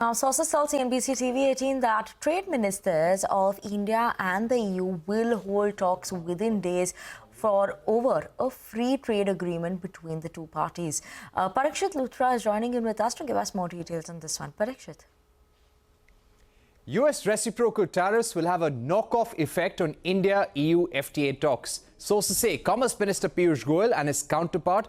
Now, sources tell CNBC-TV18 that trade ministers of India and the EU will hold talks within days over a free trade agreement between the two parties. Parikshit Luthra is joining in with us to give us more details on this one. Parikshit. US reciprocal tariffs will have a knock-off effect on India-EU FTA talks. Sources say Commerce Minister Piyush Goyal and his counterpart,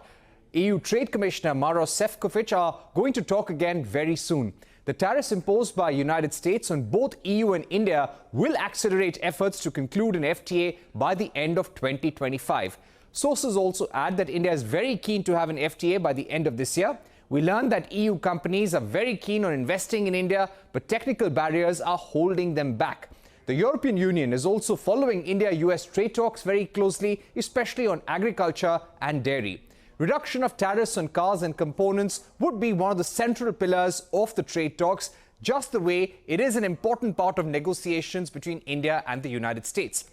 EU Trade Commissioner Maros Sefcovic, are going to talk again very soon. The tariffs imposed by United States on both EU and India will accelerate efforts to conclude an FTA by the end of 2025. Sources also add that India is very keen to have an FTA by the end of this year. We learned that EU companies are very keen on investing in India, but technical barriers are holding them back. The European Union is also following India-US trade talks very closely, especially on agriculture and dairy. Reduction of tariffs on cars and components would be one of the central pillars of the trade talks, just the way it is an important part of negotiations between India and the United States.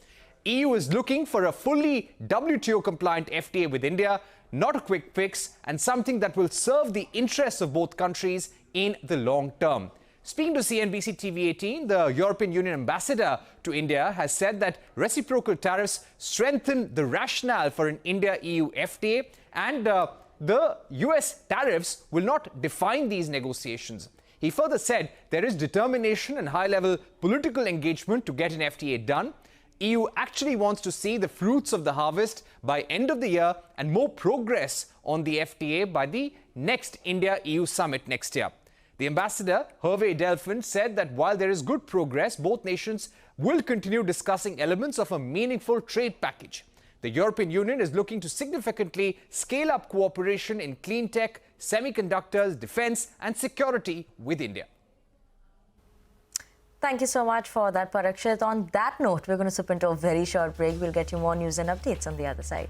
EU is looking for a fully WTO-compliant FTA with India, not a quick fix, and something that will serve the interests of both countries in the long term. Speaking to CNBC-TV18, the European Union ambassador to India has said that reciprocal tariffs strengthen the rationale for an India-EU FTA, and the US tariffs will not define these negotiations. He further said there is determination and high-level political engagement to get an FTA done. EU actually wants to see the fruits of the harvest by end of the year and more progress on the FTA by the next India-EU summit next year. The ambassador, Hervé Delphin, said that while there is good progress, both nations will continue discussing elements of a meaningful trade package. The European Union is looking to significantly scale up cooperation in clean tech, semiconductors, defense and security with India. Thank you so much for that, Parikshit. On that note, we're going to slip into a very short break. We'll get you more news and updates on the other side.